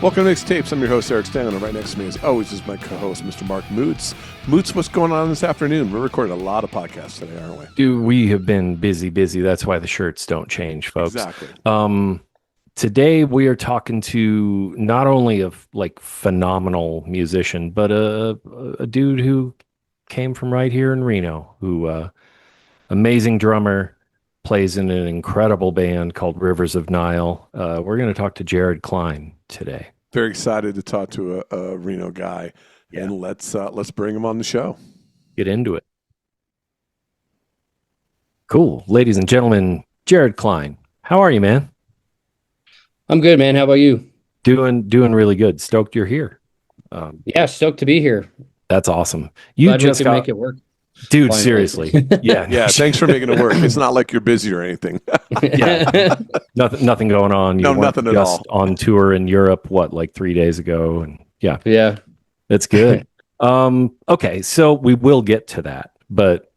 Welcome to Mixtapes. I'm your host, Eric Stanley. Right next to me, as always, is my co-host, Mr. Mark Moots. Moots, what's going on this afternoon? We're recording a lot of podcasts today, aren't we? Dude, we have been busy. That's why the shirts don't change, folks. Exactly. Today we are talking to not only a phenomenal musician, but a dude who came from right here in Reno, who amazing drummer, plays in an incredible band called Rivers of Nihil. We're going to talk to Jared Klein today. Very excited to talk to a Reno guy, and let's bring him on the show. Get into it. Cool, ladies and gentlemen, Jared Klein. How are you, man? I'm good, man. How about you? Doing really good. Stoked you're here. Yeah, stoked to be here. That's awesome. Glad we can make it work. Dude, Finally. Seriously. Yeah, thanks for making it work. It's not like you're busy or anything. Yeah. Nothing going on. No, nothing at all. On tour in Europe, 3 days ago? And Yeah. That's good. Okay, so we will get to that. But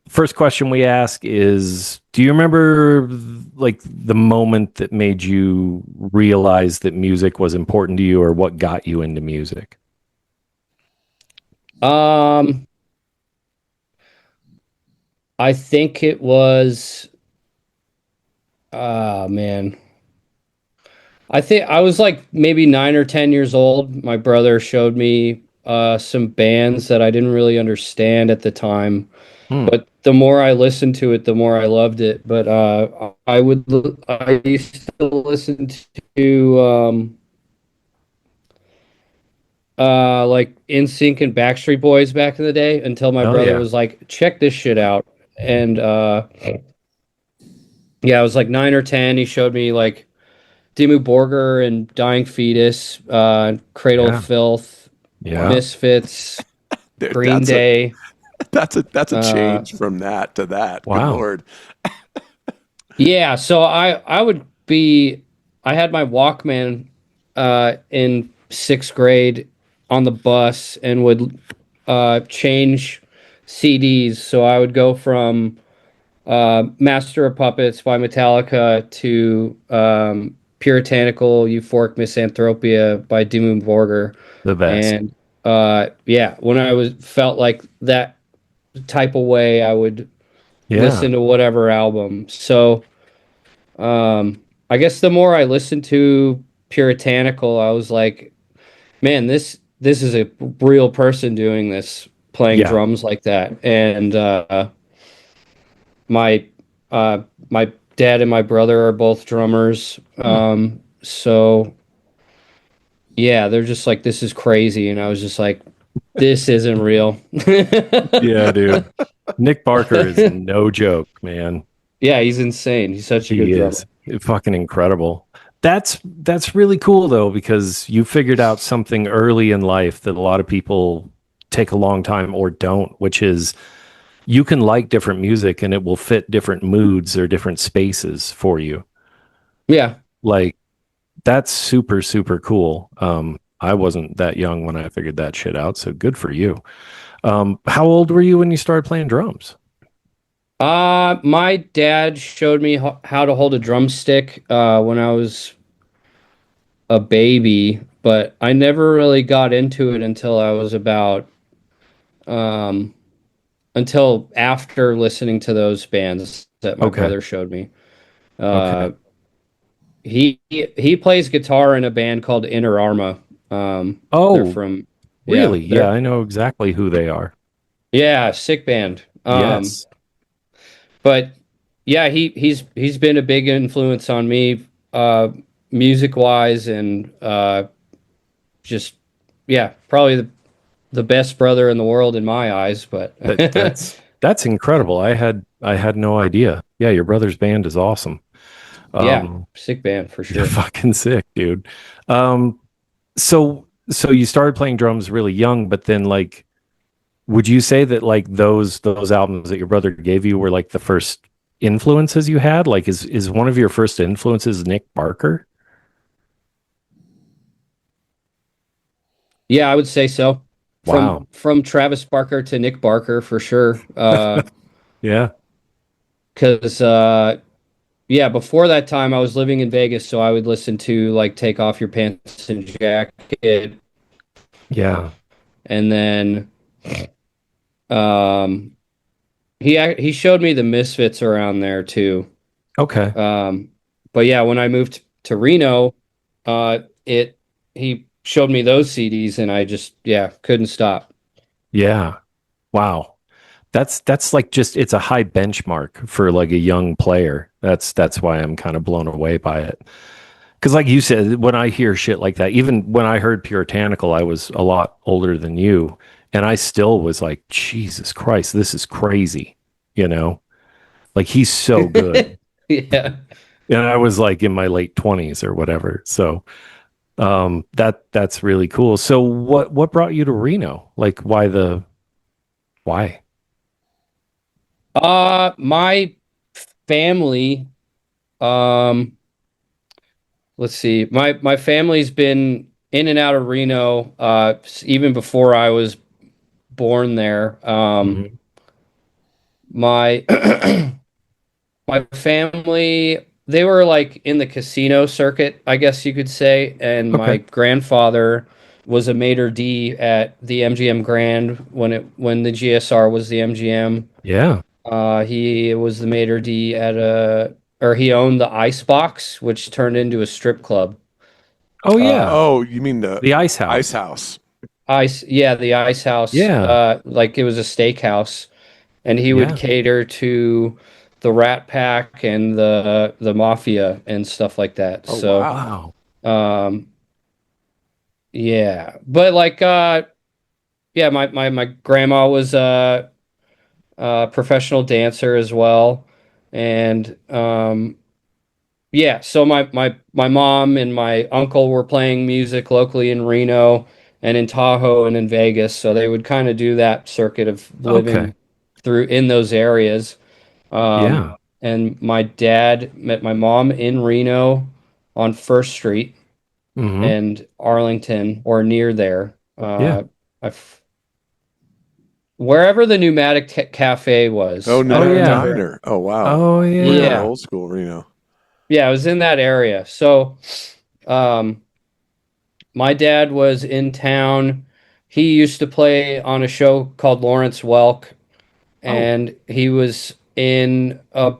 first question we ask is, do you remember the moment that made you realize that music was important to you, or what got you into music? I think it was, man. I think I was maybe 9 or 10 years old. My brother showed me some bands that I didn't really understand at the time. But the more I listened to it, the more I loved it. But I used to listen to NSYNC and Backstreet Boys back in the day until my brother was like, check this shit out. And I was 9 or 10. He showed me Dimmu Borgir and Dying Fetus, Cradle of Filth, Misfits, Green Day. That's a change from that to that. Wow. Good Lord. Yeah, so I had my Walkman in 6th grade on the bus and would change CDs. So I would go from Master of Puppets by Metallica to Puritanical Euphoric Misanthropia by Dimmu Borgir. The best. And when I felt like that type of way, I would listen to whatever album. So I guess the more I listened to Puritanical, I was like, man, this is a real person doing this, playing drums like that. And my dad and my brother are both drummers. So yeah, they're just like, this is crazy. And I was just like, this isn't real. Yeah, dude. Nick Barker is no joke, man. Yeah, he's insane. He's such a good drummer. Fucking incredible. That's really cool though, because you figured out something early in life that a lot of people take a long time or don't, which is you can like different music and it will fit different moods or different spaces for you. Yeah. That's super, super cool. I wasn't that young when I figured that shit out, so good for you. How old were you when you started playing drums? My dad showed me how to hold a drumstick when I was a baby, but I never really got into it until I was about until after listening to those bands that my brother showed me. He plays guitar in a band called Inner Arma. They're from really? Yeah, I know exactly who they are. Yeah, sick band. Yes. But yeah, he's been a big influence on me, music wise, and probably the best brother in the world in my eyes. But that's incredible. I had no idea. Yeah, your brother's band is awesome. Sick band for sure. Fucking sick, dude. So you started playing drums really young, but then would you say that those albums that your brother gave you were the first influences you had? Is one of your first influences Nick Barker? Yeah, I would say so. Wow. From Travis Barker to Nick Barker for sure. Yeah. Because yeah, before that time, I was living in Vegas, so I would listen to like "Take Off Your Pants and Jacket," Yeah. and then um, he showed me the Misfits around there too. Okay. Um, but yeah, when I moved to Reno, it he showed me those CDs, and I just couldn't stop. Yeah. Wow. That's like just it's a high benchmark for like a young player. That's why I'm kind of blown away by it. Because like you said, when I hear shit like that, even when I heard Puritanical, I was a lot older than you, and I still was like, Jesus Christ, this is crazy. You know, like he's so good. Yeah. And I was like in my late 20s or whatever. So that's really cool. So what brought you to Reno? Like why? My family, um, let's see, my family's been in and out of Reno, even before I was born there. Hmm. My my family, they were like in the casino circuit, I guess you could say, and my Okay. grandfather was a maitre d' at the MGM Grand when the GSR was the MGM. Yeah. He was the maitre d' or he owned the Ice Box, which turned into a strip club. Oh yeah. Oh, you mean the The Ice Ice House. House? Yeah, the Ice House. Yeah. Like it was a steakhouse, and he would Yeah. cater to the Rat Pack and the mafia and stuff like that. Oh, So, wow. Wow. um, yeah, but like, yeah, my grandma was a professional dancer as well, and yeah, so my mom and my uncle were playing music locally in Reno and in Tahoe and in Vegas, so they would kind of do that circuit of Okay. living through in those areas. Yeah. And my dad met my mom in Reno on First Street Hmm. and Arlington or near there. Yeah. I f Wherever the Pneumatic Cafe Oh, was, I Oh don't Pneumatic yeah. remember. Diner. Oh, wow. Oh We're kind of yeah. Yeah, old school, Reno. yeah, I was in that area. So, um, my dad was in town. He used to play on a show called Lawrence Welk, Oh and he was in a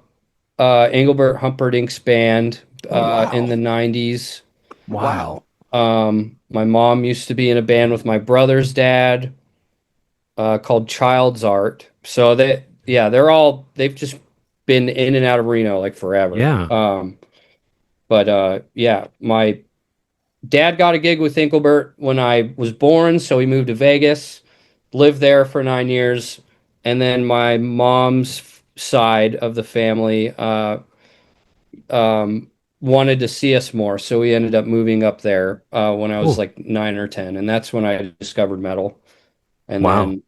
Engelbert Humperdinck's band Oh, in the wow. 90s. wow. Wow. My mom used to be in a band with my brother's dad called Child's Art. So they've just been in and out of Reno like forever. Yeah. But yeah, my dad got a gig with Engelbert when I was born, so he moved to Vegas, lived there for 9 years, and then my mom's side of the family wanted to see us more, so we ended up moving up there when I was Cool. like 9 or 10, and that's when I discovered metal. And Wow. then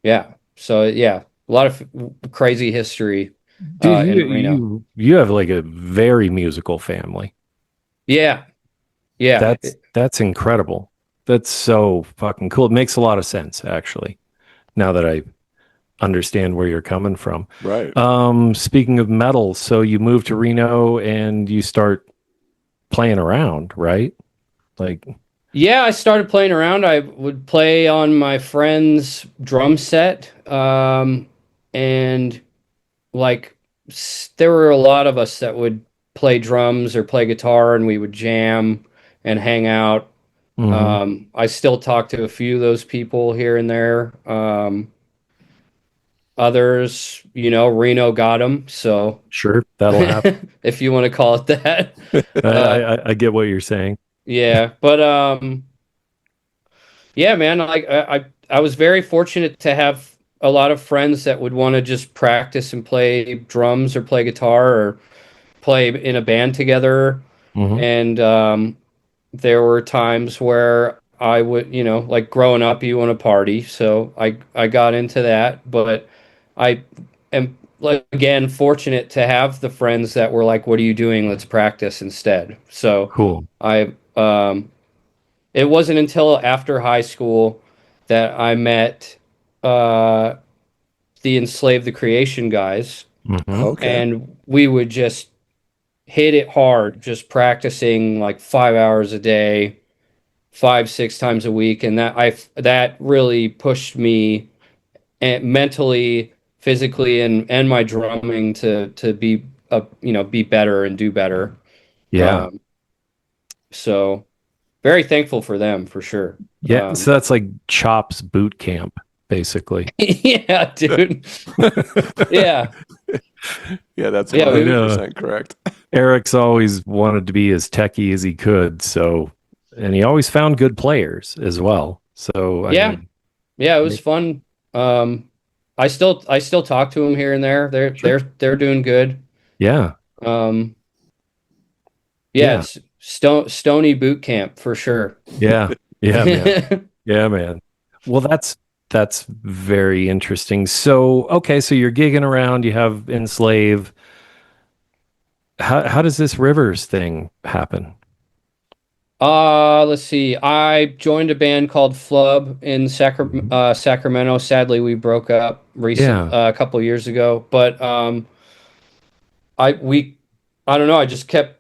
yeah, so yeah, a lot of crazy history Dude, in Reno. you have like a very musical family. Yeah, yeah, That's incredible. That's so fucking cool. It makes a lot of sense actually. Now that I understand where you're coming from. Right. Speaking of metal, so you move to Reno and you start playing around, right? Like, yeah. I started playing around. I would play on my friend's drum set, and like there were a lot of us that would play drums or play guitar, and we would jam and hang out. mhm, I still talk to a few of those people here and there. Others, Reno got them. So sure, that'll happen. if you want to call it that, uh, I get what you're saying. yeah. But yeah, man, I was very fortunate to have a lot of friends that would want to just practice and play drums or play guitar or play in a band together. Hmm. And there were times where I would, like growing up, you want to party, so I got into that. But I am like again fortunate to have the friends that were like, "What are you doing? Let's practice instead." So Cool. I it wasn't until after high school that I met uh, the Enslave the Creation guys, Hmm. Okay. and we would just hit it hard, just practicing like 5 hours a day, 5, 6 times a week, and that really pushed me and mentally, physically, and my drumming to be be better and do better. Yeah. Um, so very thankful for them for sure. Yeah. So that's like Chops boot camp, basically. Yeah, dude. Yeah. Yeah, that's Yeah, we- 100% correct. Eric's always wanted to be as techie as he could. So, and he always found good players as well. So, I Yeah. mean, Yeah, it was fun. I still talk to them here and there. They're Sure. they're doing good. yeah. Um, yeah, Yeah. it's Stony boot camp for sure. Yeah. Yeah, man. Yeah, man. Well, that's very interesting. So, okay, so you're gigging around, you have Enslave. How does this Rivers thing happen? Let's see. I joined a band called Flub in Sacramento. Sadly, we broke up Yeah. a couple years ago. But I we I don't know. I just kept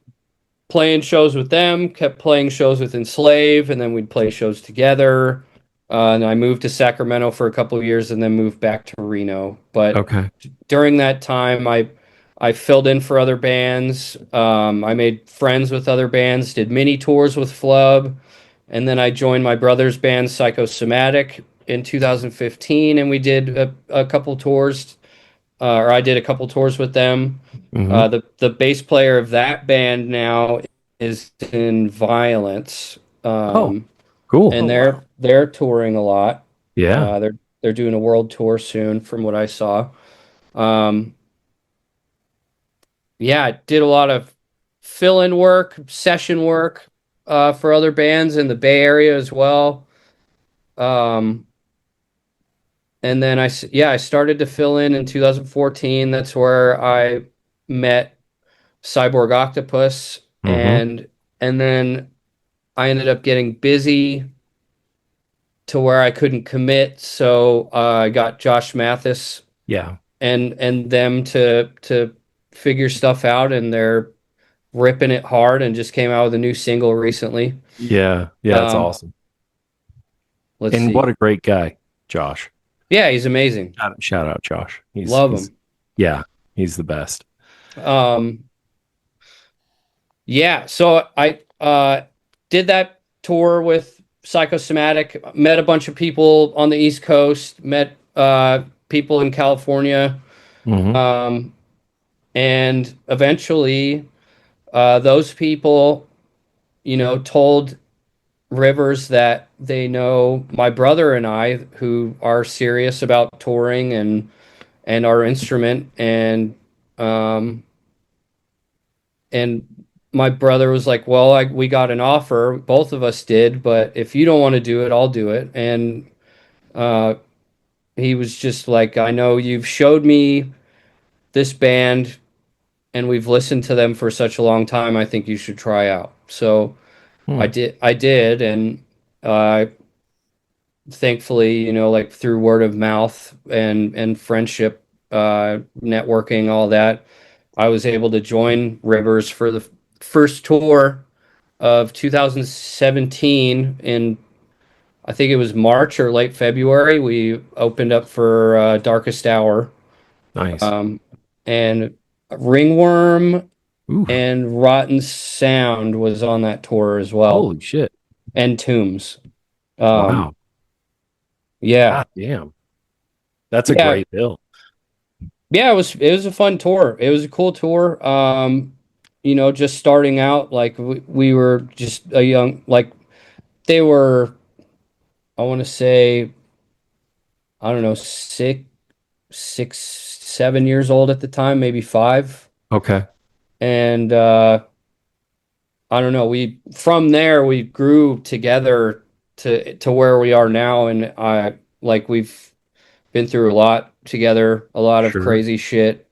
playing shows with them, kept playing shows with Enslave, and then we'd play shows together. And I moved to Sacramento for a couple of years, and then moved back to Reno. But Okay. during that time, I filled in for other bands. I made friends with other bands, did mini tours with Flub, and then I joined my brother's band Psychosomatic in 2015, and we did a couple tours, or I did a couple tours with them. hmm The bass player of that band now is in Violence, Oh, cool. and they're touring a lot. Yeah. They're doing a world tour soon, from what I saw. Um, yeah, I did a lot of fill-in work, session work for other bands in the Bay Area as well. Um, and then I started to fill in 2014. That's where I met Cyborg Octopus, hmm and then I ended up getting busy to where I couldn't commit. So I got Josh Mathis Yeah. and them to figure stuff out, and they're ripping it hard and just came out with a new single recently. Yeah. Yeah, it's Um, awesome. let's And see. what a great guy, Josh. Yeah, he's amazing. Shout out Josh. Love him. Yeah, he's the best. Um, yeah, so I did that tour with Psychosomatic, met a bunch of people on the East Coast, met people in California, hmm um, and eventually those people, told Rivers that they know my brother and I, who are serious about touring and our instrument, um, and my brother was like, "Well, we got an offer, both of us did, but if you don't want to do it, I'll do it." And uh, he was just like, "I know you've showed me this band, and we've listened to them for such a long time. I think you should try out." So Hmm. I did, and uh, thankfully, like through word of mouth and friendship, networking, all that, I was able to join Rivers for the first tour of 2017. In I think it was March or late February. We opened up for Darkest Hour, Nice. um, and Ringworm Ooh, and Rotten Sound was on that tour as well, holy shit. and Tombs. Um, Wow. yeah, God damn. That's a yeah, great bill. yeah. It was a fun tour. It was a cool tour. Just starting out, like we were just a young, like they were. I want to say, I don't know, 7 years old at the time, maybe 5. Okay. And I don't know. We from there we grew together to where we are now, and I like we've been through a lot together, a lot of Sure. crazy shit,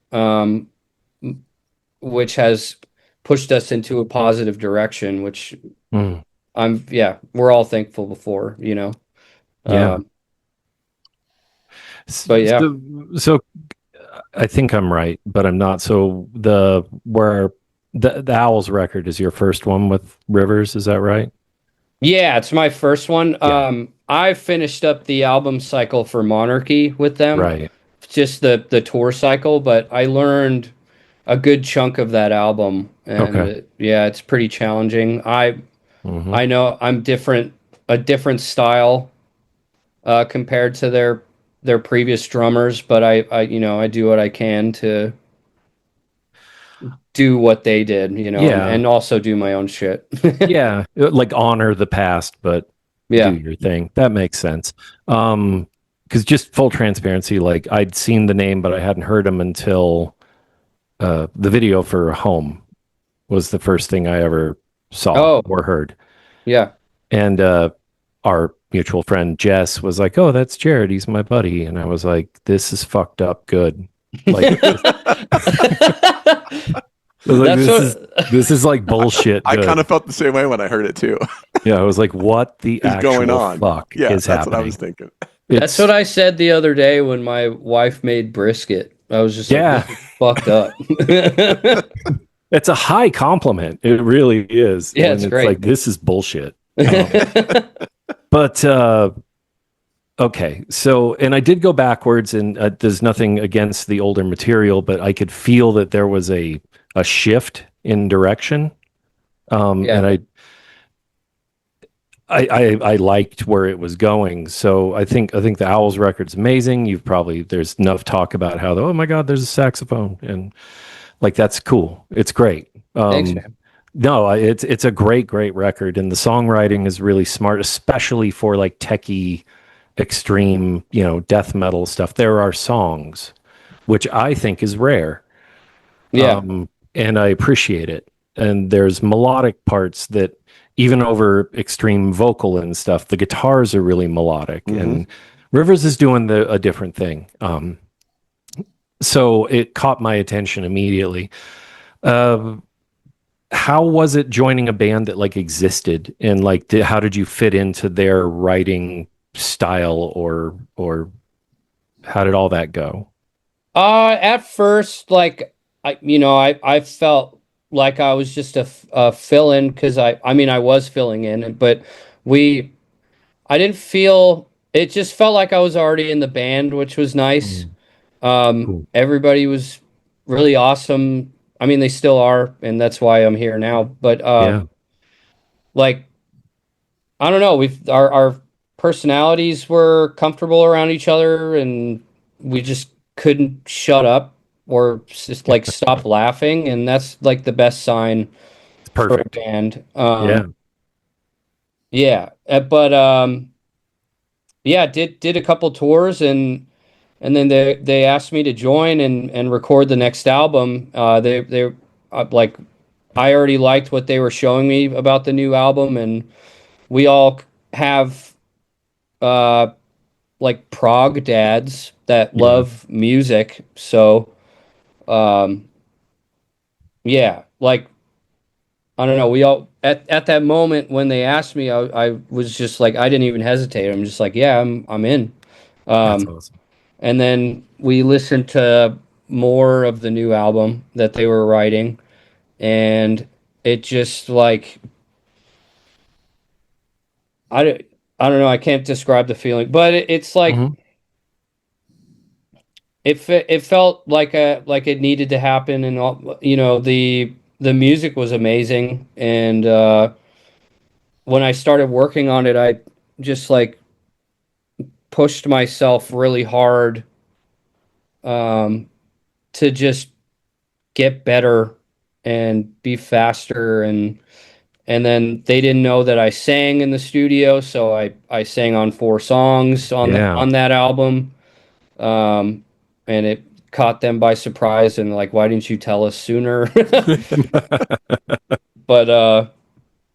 which has pushed us into a positive direction, which Mm, we're all thankful for. yeah. Um, but yeah. So I think I'm right, but I'm not. So the where the Owls record is your first one with Rivers, is that right? Yeah, it's my first one. Yeah. I finished up the album cycle for Monarchy with them, Right. just the tour cycle, but I learned a good chunk of that album, and Okay. yeah, it's pretty challenging. Hmm. I know I'm different, a different style compared to their previous drummers, but I I do what I can to do what they did, Yeah. and also do my own shit. Yeah. Like honor the past, but do Yeah. your thing. That makes sense. Because just full transparency, like I'd seen the name, but I hadn't heard him until the video for Home was the first thing I ever saw Oh, or heard. yeah. And our mutual friend Jess was like, "Oh, that's Jared. He's my buddy." And I was like, "This is fucked up good." Like, I was like, That's what. this is like bullshit I good. kind of felt the same way when I heard it too. Yeah, I was like, "What the Is going actual on? fuck Yeah, is that's what I was happening?" thinking. That's what I said the other day when my wife made brisket. I was just like, Yeah, this is fucked up. it's a high compliment. It really is. Yeah, When it's it's great. like this is bullshit. But okay, so and I did go backwards, and there's nothing against the older material, but I could feel that there was a shift in direction, Yeah. and I liked where it was going. So I think the Owls record's amazing. There's enough talk about how oh my God, there's a saxophone, and like that's cool. It's great. Thanks, man. No, it's a great record, and the songwriting is really smart, especially for like techie, extreme, death metal stuff. There are songs, which I think is rare, Yeah. and I appreciate it. And there's melodic parts that even over extreme vocal and stuff, the guitars are really melodic, and Rivers is doing a different thing. So it caught my attention immediately. Uh, how was it joining a band that like existed, and like how did you fit into their writing style, or how did all that go? At first, like I felt like I was just a fill in because I mean I was filling in, but we I didn't feel it. Just felt like I was already in the band, which was nice. Mm, cool. Everybody was really awesome. I mean, they still are, and that's why I'm here now. But Yeah. like I don't know, our personalities were comfortable around each other, and we just couldn't shut up or just like stop laughing, and that's like the best sign It's for a perfect. band. Yeah. Yeah, but yeah, did a couple tours, and then they asked me to join and record the next album. They like I already liked what they were showing me about the new album, and we all have uh like prog dads that Yeah. love music. So um yeah, like I don't know, we all at that moment when they asked me, I was just like I didn't even hesitate. I'm just like, yeah, I'm in. That's Um awesome. and then we listened to more of the new album that they were writing, and it just like I don't, I don't know, I can't describe the feeling, but it's like Hmm. it felt like it needed to happen, and all, the music was amazing, and when I started working on it, I just like pushed myself really hard um, to just get better and be faster, and then they didn't know that I sang in the studio, so I sang on 4 songs Yeah. on that album, um, and it caught them by surprise, and like, why didn't you tell us sooner? But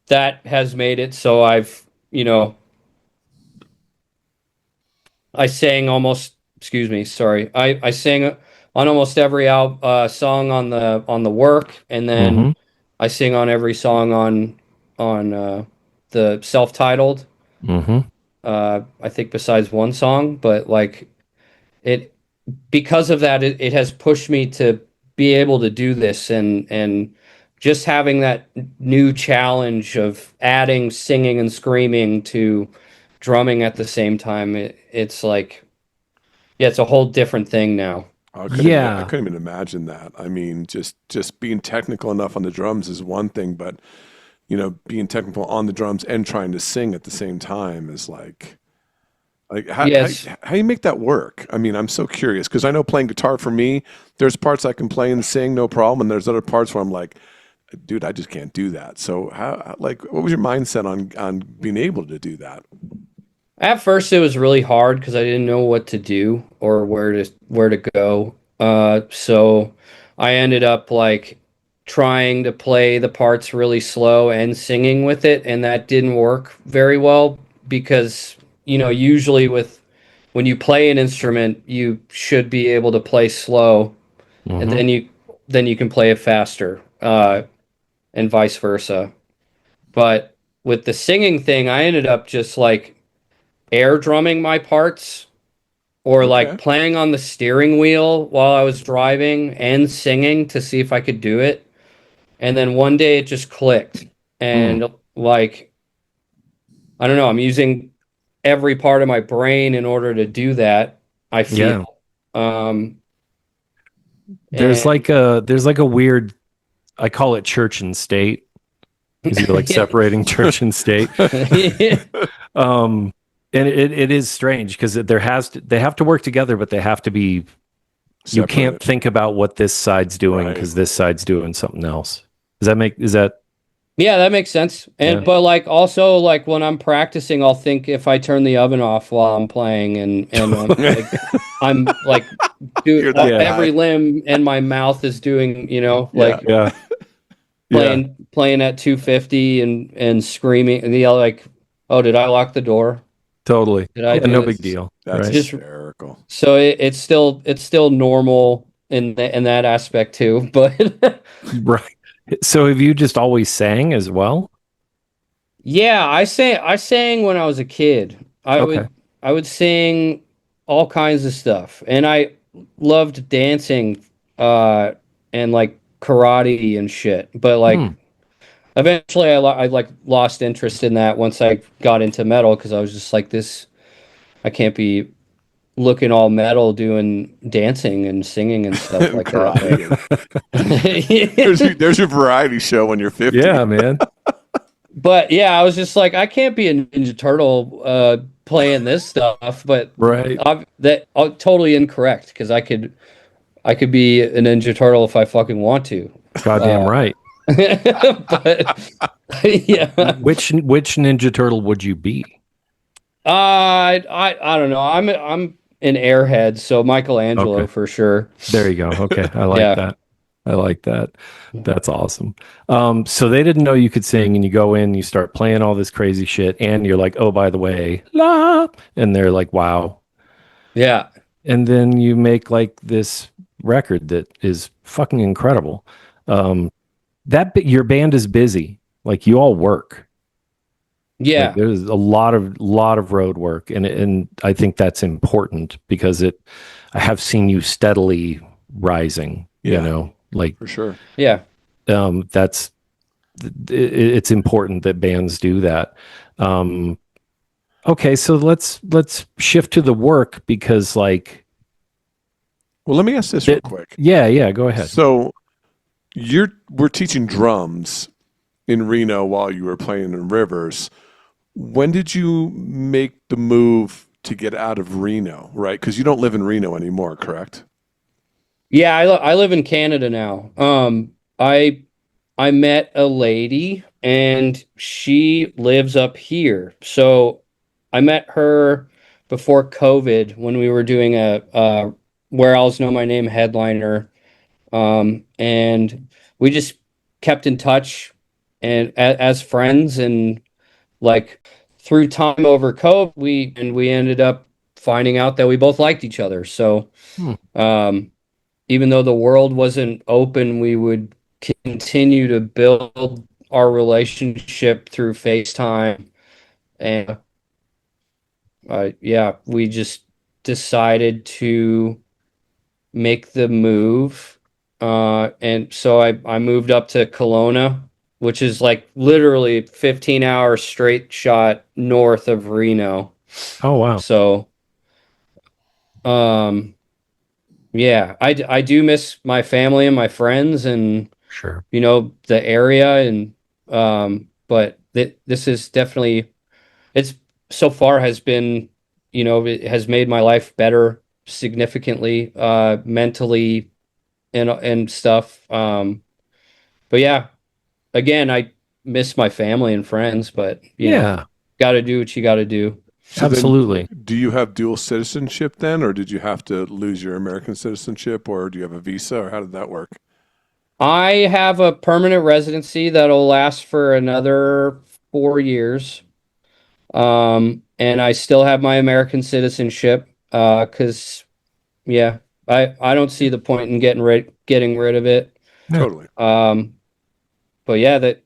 that has made it so you know, I sang almost. Excuse me, sorry. I sang on almost every song on the work, and then Hmm. I sing on every song on the self-titled. Hmm. I think besides one song, but like it because of that, it has pushed me to be able to do this and just having that new challenge of adding singing and screaming to drumming at the same time, it's like, yeah, it's a whole different thing now. I Yeah. couldn't even imagine that. I mean, just being technical enough on the drums is one thing, but being technical on the drums and trying to sing at the same time is like Yes. how you make that work? I mean, I'm so curious because I know playing guitar for me, there's parts I can play and sing no problem, and there's other parts where I'm like, dude, I just can't do that. So what was your mindset on being able to do that? At first, it was really hard because I didn't know what to do or where to go. So I ended up like trying to play the parts really slow and singing with it, and that didn't work very well because usually with when you play an instrument, you should be able to play slow, and Hmm. then you can play it faster, and vice versa. But with the singing thing, I ended up just like air drumming my parts or like Okay. playing on the steering wheel while I was driving and singing to see if I could do it. And then one day it just clicked. Mm. And like, I don't know, I'm using every part of my brain in order to do that, I Yeah. feel. Um, There's and like a weird, I call it church and state because you're like yeah. separating church and state. Um, and it is strange because they have to work together, but they have to be. You can't Separated. think about what this side's doing Right. because this side's doing something else. Is that Yeah, that makes sense. yeah? But like also like when I'm practicing, I'll think if I turn the oven off while I'm playing and I'm like do You're that Yeah, every guy. limb and my mouth is doing, Yeah. like yeah, yeah, playing at 250 and screaming and yell like, "Oh, did I lock the door? totally. Did I Yeah, do no this?" big deal, That's right? Just hysterical. so it's still normal in that aspect too, but Right. So have you just always sang as well? yeah, I sang when I was a kid. Okay. I would sing all kinds of stuff, and I loved dancing, and like karate and shit. But like Hmm. eventually, I like lost interest in that once I got into metal because I was just like this. I can't be looking all metal doing dancing and singing and stuff like that. Karate. And But there's your variety show when you're 50. Yeah, man. But yeah, I was just like, I can't be a Ninja Turtle playing this stuff. But Right. that totally incorrect because I could be a Ninja Turtle if I fucking want to. Goddamn right. But yeah, Which Ninja Turtle would you be? I don't know. I'm an airhead, so Michelangelo Okay. for sure. There you go. Okay. I like Yeah. that. I like that. That's awesome. So they didn't know you could sing, and you go in, you start playing all this crazy shit, and you're like, oh, by the way, la, and they're like, wow. Yeah. And then you make like this record that is fucking incredible. Um, your band is busy. Like you all work. Like Yeah. there's a lot of road work, and I think that's important because I have seen you steadily rising. Yeah. Like For sure. Yeah. that's it's important that bands do that. Um, okay, so let's shift to the work because like Well, let me ask this real quick. yeah, go ahead. So we're teaching drums in Reno while you were playing in Rivers. When did you make the move to get out of Reno, right? Because you don't live in Reno anymore, correct? Yeah, I live in Canada now. I met a lady and she lives up here. So I met her before COVID when we were doing a Where Else Know My Name headliner. And we just kept in touch and as friends and like through time over COVID, we ended up finding out that we both liked each other. So Hmm. even though the world wasn't open, we would continue to build our relationship through FaceTime. And yeah, we just decided to make the move And so I moved up to Kelowna, which is like literally 15-hour straight shot north of Reno. Oh wow. So, um, yeah, I do miss my family and my friends and Sure. the area and but this is definitely it's so far has been it has made my life better significantly mentally and stuff but yeah, again, I miss my family and friends, but Yeah, got to do what you got to do. So then, absolutely. do you have dual citizenship then, or did you have to lose your American citizenship, or do you have a visa, or how did that work? I have a permanent residency that'll last for another 4 years. And I still have my American citizenship because yeah, I don't see the point in getting rid of it. Yeah, Totally. Um, but yeah, that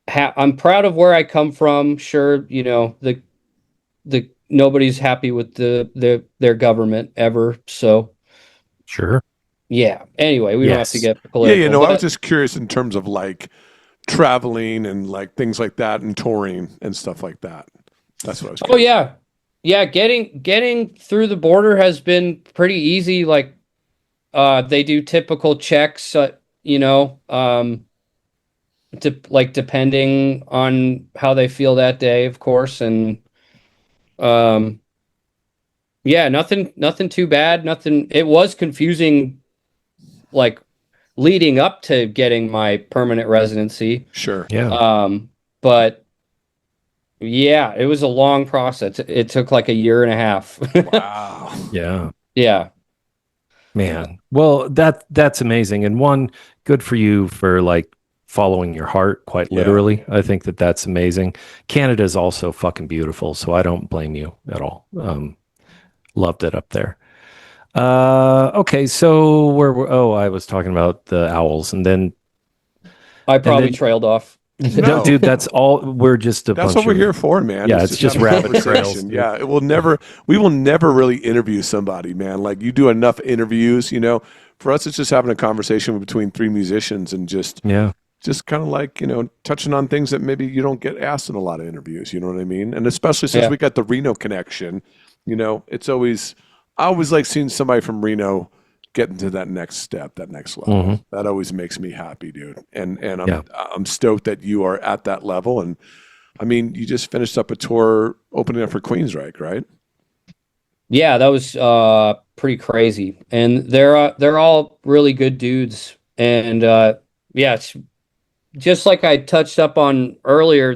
I'm proud of where I come from. Sure, the nobody's happy with their government ever. So sure. yeah. Anyway, we don't have to Yes. get Yeah, political, I was but just curious in terms of like traveling and like things like that and touring and stuff like that. That's what I was oh curious. yeah, yeah. Getting through the border has been pretty easy. Like they do typical checks. Like depending on how they feel that day, of course, and um, yeah, nothing too bad. Nothing. It was confusing, like leading up to getting my permanent residency. Sure. Yeah. But yeah, it was a long process. It took like a year and a half. Wow. Yeah. Yeah. Man. Well, that's amazing. And one, good for you for like following your heart, quite Yeah. literally. I think that that's amazing. Canada is also fucking beautiful, so I don't blame you at all. Loved it up there. Okay, so oh, I was talking about the owls, and then I and probably then trailed off. no, No. dude, that's all. We're just a That's bunch what we're of here for, man. yeah. Is It's just just have a rabbit trails, conversation. dude. Yeah, we will never really interview somebody, man. Like you do enough interviews, For us, it's just having a conversation between three musicians and Yeah, just kind of like, touching on things that maybe you don't get asked in a lot of interviews. You know what I mean? And especially since Yeah. we got the Reno connection, I always like seeing somebody from Reno get into that next step, that next level. hmm That always makes me happy, dude. And yeah, I'm stoked that you are at that level. And I mean, you just finished up a tour opening up for Queensryche, right? Yeah, that was pretty crazy. And they're all really good dudes. And yeah, it's just like I touched up on earlier,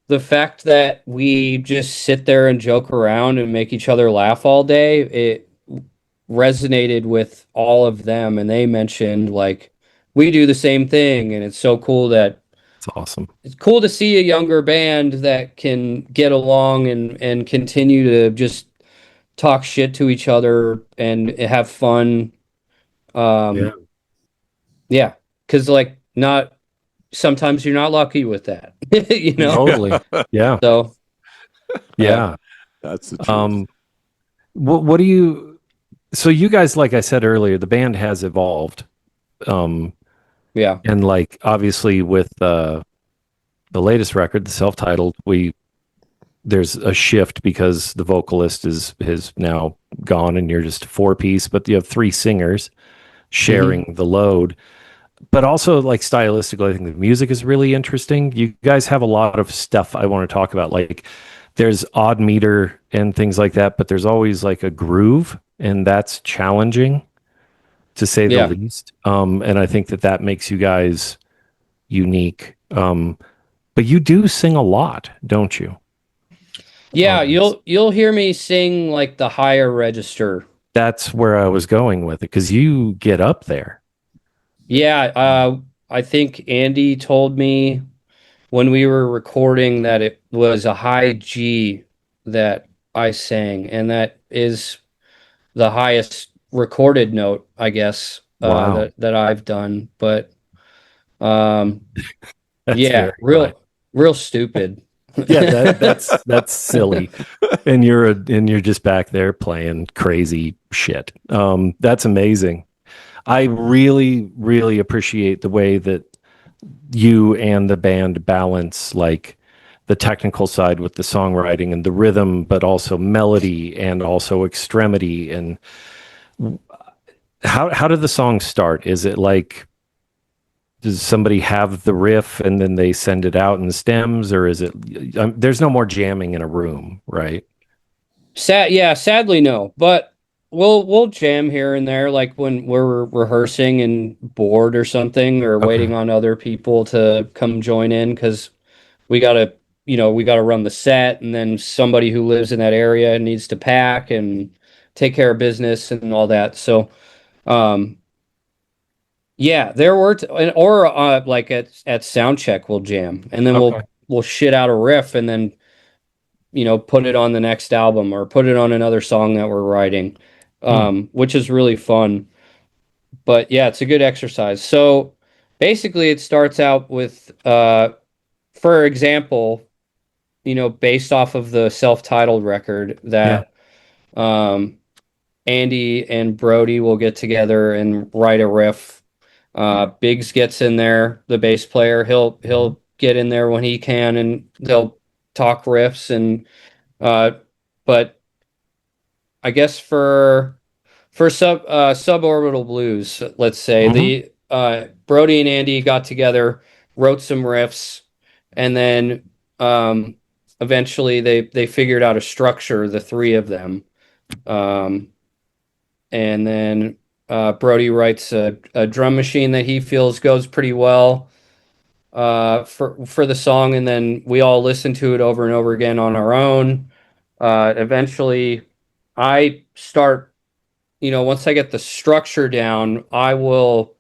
the fact that we just sit there and joke around and make each other laugh all day, it resonated with all of them, and they mentioned like we do the same thing, and it's awesome. it's cool to see a younger band that can get along and continue to just talk shit to each other and have fun. Yeah, Um, yeah, because like not sometimes you're not lucky with that, you know. totally. Yeah, So yeah, yeah. That's the truth. Um, what do you? So you guys, like I said earlier, the band has evolved. Um, yeah, and like obviously with the latest record, the self-titled, there's a shift because the vocalist is now gone and you're just a four piece, but you have three singers hmm, sharing the load. But also like stylistically, I think the music is really interesting. You guys have a lot of stuff I want to talk about. Like there's odd meter and things like that, but there's always like a groove, and that's challenging to say the yeah. least. And I think that makes you guys unique. But you do sing a lot, don't you? Yeah, Um, you'll hear me sing like the higher register. that's where I was going with it because you get up there. Yeah, I think Andy told me when we were recording that it was a high G that I sang, and that is the highest recorded note, I guess, Wow, that I've done. But um, that's yeah, very high. real stupid. Yeah, that's silly. And you're just back there playing crazy shit. That's amazing. I really, really appreciate the way that you and the band balance like the technical side with the songwriting and the rhythm, but also melody and also extremity. And how did the song start? Is it like does somebody have the riff and then they send it out in stems, or is it? There's no more jamming in a room, right? Yeah, sadly no. But we'll jam here and there, like when we're rehearsing and bored or something, or Okay. waiting on other people to come join in because we gotta, we gotta run the set, and then somebody who lives in that area needs to pack and take care of business and all that. So, um, yeah, there were or like at sound check we'll jam, and then Okay. we'll shit out a riff, and then put it on the next album or put it on another song that we're writing, Hmm. which is really fun. But yeah, it's a good exercise. So basically, it starts out with, for example, based off of the self-titled record Yeah. that um, Andy and Brody will get together and write a riff. Biggs gets in there, the bass player. Mhm. He'll get in there when he can, and they'll talk riffs and uh, but I guess for suborbital blues, let's say Mhm. the Brody and Andy got together, wrote some riffs, and then um, eventually they figured out a structure, the three of them, um, and then Brody writes a drum machine that he feels goes pretty well for the song, and then we all listen to it over and over again on our own. Eventually, I start, once I get the structure down, I will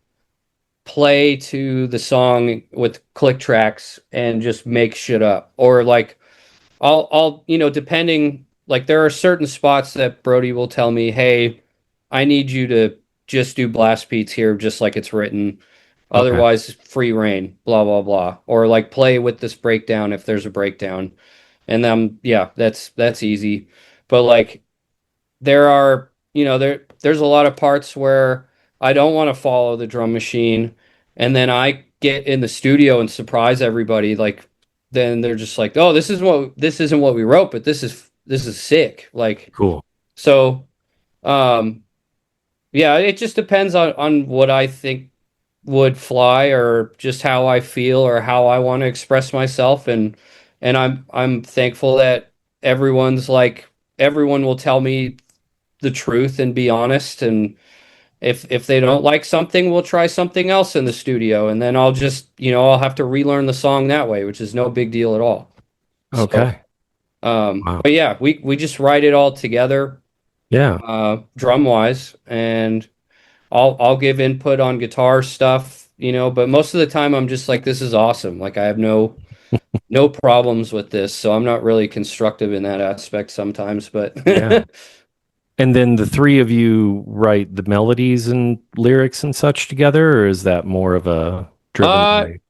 play to the song with click tracks and just make shit up. Or like I'll, depending, like there are certain spots that Brody will tell me, "Hey, I need you to just do blast beats here just like it's written. Okay. Otherwise, free reign, blah blah blah." Or like play with this breakdown if there's a breakdown. And yeah, that's easy. But like there are, there's a lot of parts where I don't want to follow the drum machine, and then I get in the studio and surprise everybody. Like then they're just like, "Oh, this isn't what we wrote, but this is sick." Like Cool. so, um, yeah, it just depends on what I think would fly, or just how I feel, or how I want to express myself, and I'm thankful that everyone will tell me the truth and be honest. And if they don't like something, we'll try something else in the studio, and then I'll just, I'll have to relearn the song that way, which is no big deal at all. So Okay. Wow. but yeah, we just write it all together, Yeah. drum wise, and I'll give input on guitar stuff, but most of the time I'm just like, this is awesome, like I have no problems with this, so I'm not really constructive in that aspect sometimes, but Yeah. And then the three of you write the melodies and lyrics and such together, or is that more of a driven uh by?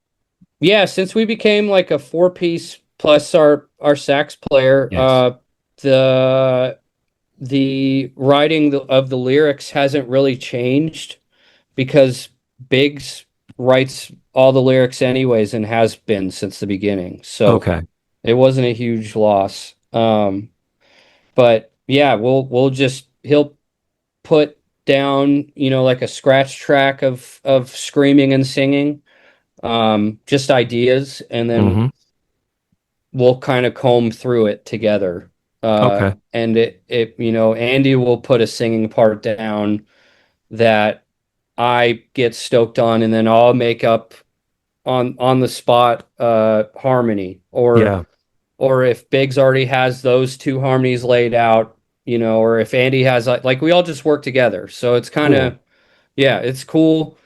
yeah, since we became like a four-piece plus our sax player, Yes. the the writing of the lyrics hasn't really changed, because Biggs writes all the lyrics anyways and has been since the beginning. So Okay. it wasn't a huge loss. But yeah, we'll just he'll put down, like a scratch track of screaming and singing, just ideas, and then Hmm. we'll kind of comb through it together. Okay. And Andy will put a singing part down that I get stoked on, and then I'll make up on the spot harmony, Yeah. or if Biggs already has those two harmonies laid out, or if Andy has, like we all just work together. So it's kind Cool. of, yeah, it's cool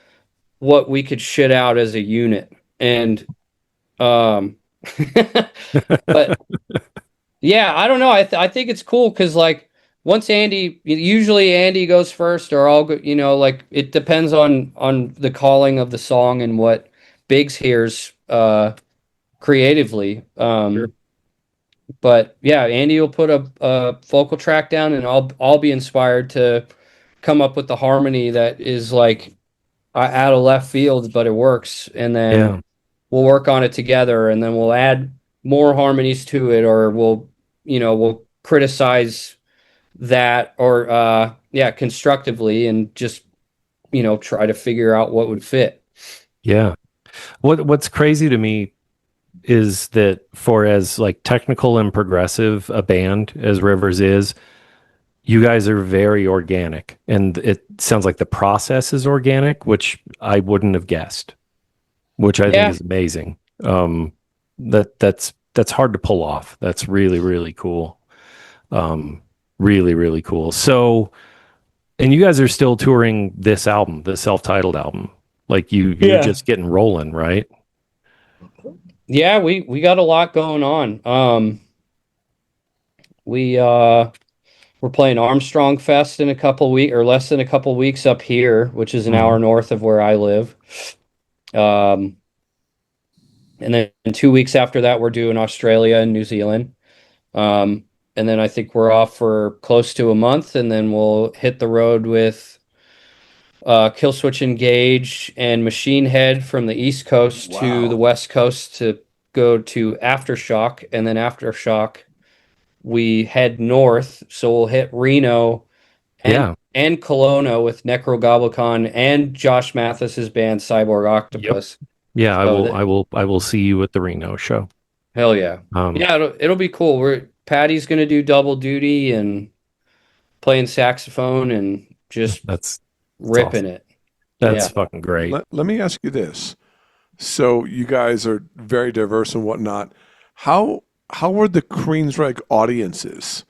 what we could shit out as a unit. And um but yeah, I don't know. I think it's cool because like once usually Andy goes first, or I'll go. Like it depends on the calling of the song and what Biggs hears creatively. Sure. But yeah, Andy will put a vocal track down, and I'll be inspired to come up with the harmony that is like out of left field, but it works. And then Yeah. we'll work on it together, and then we'll add more harmonies to it, or we'll criticize that, or yeah, constructively, and just try to figure out what would fit. Yeah. What's crazy to me is that for as like technical and progressive a band as Rivers is, you guys are very organic, and it sounds like the process is organic, which I wouldn't have guessed, which I think Yeah. is amazing. That's hard to pull off. That's really, really cool. Really, really cool. So, and you guys are still touring this album, the self-titled album. Like you're Yeah. just getting rolling, right? Yeah, we got a lot going on. We we're playing Armstrong Fest in a couple weeks, or less than a couple weeks up here, which is an Mhm. hour north of where I live. Um, and then 2 weeks after that, we're doing Australia and New Zealand. Um, and then I think we're off for close to a month, and then we'll hit the road with Killswitch Engage and Machine Head from the East Coast to the Wow. West Coast to go to Aftershock, and then Aftershock we head north, so we'll hit Reno Yeah. and Kelowna with Necrogoblicon and Josh Mathis's band Cyborg Yep. Octopus. Yeah, I So will I will I will see you at the Reno show. hell yeah, Um, yeah, it'll be cool. We're Patty's gonna do double duty and playing saxophone and just that's ripping awesome. it. That's Yeah. fucking great. Let me ask you this. So you guys are very diverse and whatnot. How were the Queensryche audiences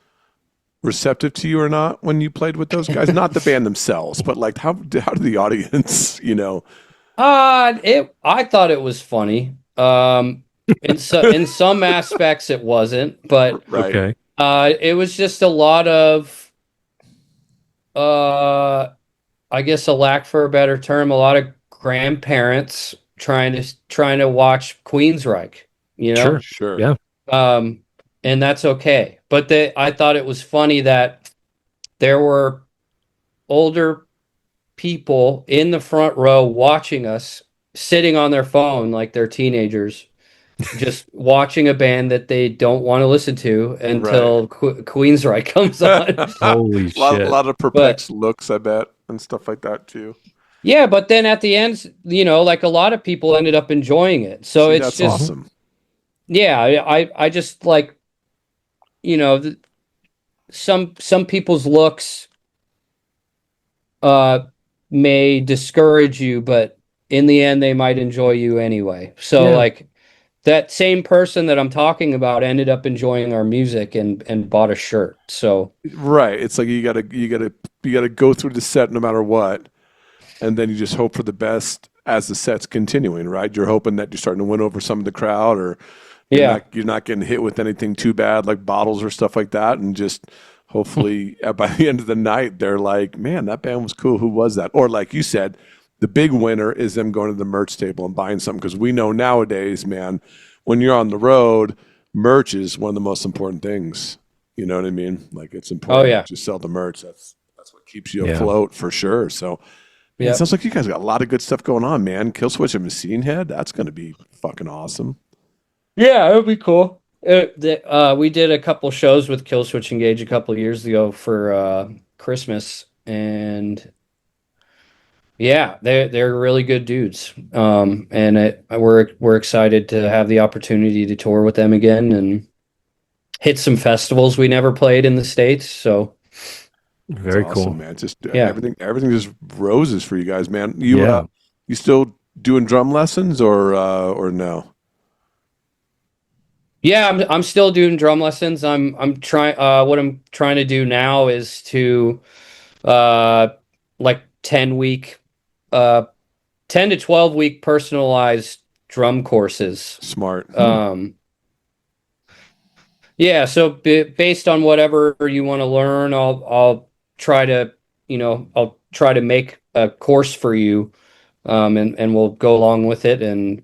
receptive to you or not when you played with those guys? Not the band themselves, but like how did the audience, I thought it was funny. In some aspects it wasn't, but right? Okay. it was just a lot of uh I guess, a lack for a better term, a lot of grandparents trying to watch Queensryche, you know? Sure. Sure. Yeah. Um, and that's okay. But I thought it was funny that there were older people in the front row watching us, sitting on their phone like they're teenagers, just watching a band that they don't want to listen to Right. until Queensryche comes on. A Holy lot, shit. lot of But perplexed looks, I bet, and stuff like that too. yeah, but then at the end, like a lot of people ended up enjoying it. So See, it's that's just, Mhm. awesome. yeah, I just like, you know, th- some people's looks uh may discourage you, but in the end they might enjoy you anyway. So Yeah. like that same person that I'm talking about ended up enjoying our music and bought a shirt. So Right. It's like you gotta go through the set no matter what, and then you just hope for the best as the set's continuing, right? You're hoping that you're starting to win over some of the crowd, or yeah. you're not getting hit with anything too bad like bottles or stuff like that, and just hopefully by the end of the night they're like, man, that band was cool. Who was that? Or like you said, the big winner is them going to the merch table and buying something, because we know nowadays, man, when you're on the road, merch is one of the most important things. You know what I mean? Like it's Oh important yeah. that you sell the merch. That's what keeps you Yeah. afloat for sure. So man, it Yep. sounds like you guys got a lot of good stuff going on, man. Killswitch and Machine Head, that's going to be fucking awesome. Yeah, it would be cool. We did a couple shows with Killswitch Engage a couple years ago for Christmas, and yeah, they're really good dudes. And we're excited to have the opportunity to tour with them again and hit some festivals we never played in the States. So That's Very awesome, cool. man. Just yeah, everything just roses for you guys, man. Yeah. You still doing drum lessons or no? yeah, I'm still doing drum lessons. I'm trying. What I'm trying to do now is to uh like 10 week, uh 10 to 12 week personalized drum courses. Smart. Hmm. Yeah, so based on whatever you want to learn, I'll try to, I'll try to make a course for you, and we'll go along with it, and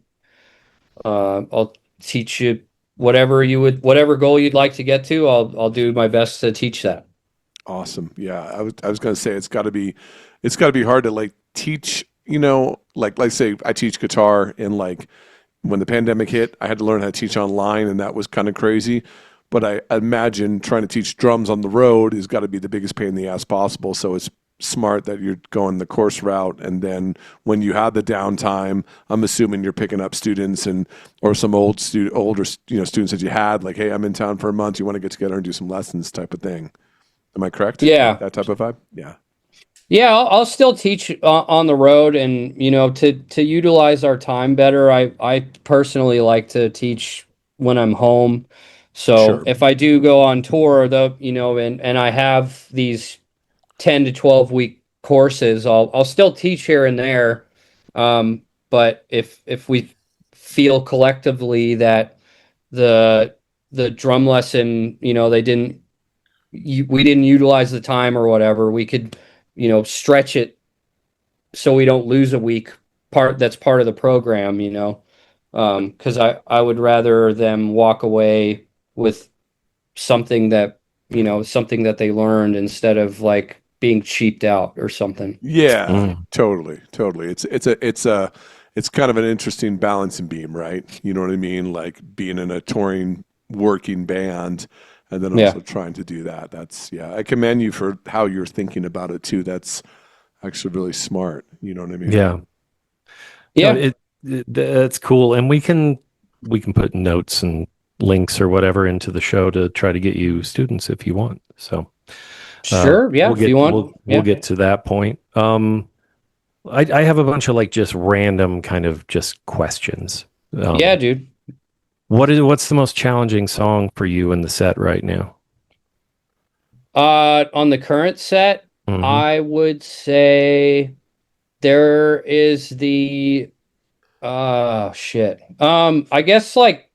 I'll teach you whatever goal you'd like to get to, I'll do my best to teach that. Awesome. Yeah, I was going to say it's got to be hard to like teach, like let's say I teach guitar and like when the pandemic hit, I had to learn how to teach online and that was kind of crazy. But I imagine trying to teach drums on the road has got to be the biggest pain in the ass possible. So it's smart that you're going the course route, and then when you have the downtime, I'm assuming you're picking up students and or some older students that you had, like, hey, I'm in town for a month. You want to get together and do some lessons, type of thing. Am I correct? Like Yeah. that type of vibe? Yeah. Yeah, I'll still teach on the road, and to utilize our time better. I personally like to teach when I'm home. So Sure. if I do go on tour, and I have these 10 to 12 week courses, I'll still teach here and there. But if we feel collectively that the the drum lesson, we didn't utilize the time or whatever, we could, stretch it so we don't lose a week that's part of the program, because I would rather them walk away with something something that they learned instead of like being cheaped out or something. Yeah, Mm. totally, totally. It's kind of an interesting balancing beam, right? You know what I mean? Like being in a touring working band and then Yeah. also trying to do that. That's yeah. I commend you for how you're thinking about it too. That's actually really smart. You know what I mean? Yeah. No, Yeah. that's cool, and we can put notes and links or whatever into the show to try to get you students if you want. So Sure. Yeah. we'll If you get want. we'll Yeah. get to that point. I have a bunch of like just random kind of just questions. Yeah, dude. What's the most challenging song for you in the set right now? On the current set, Hmm. I would say there is the shit. I guess like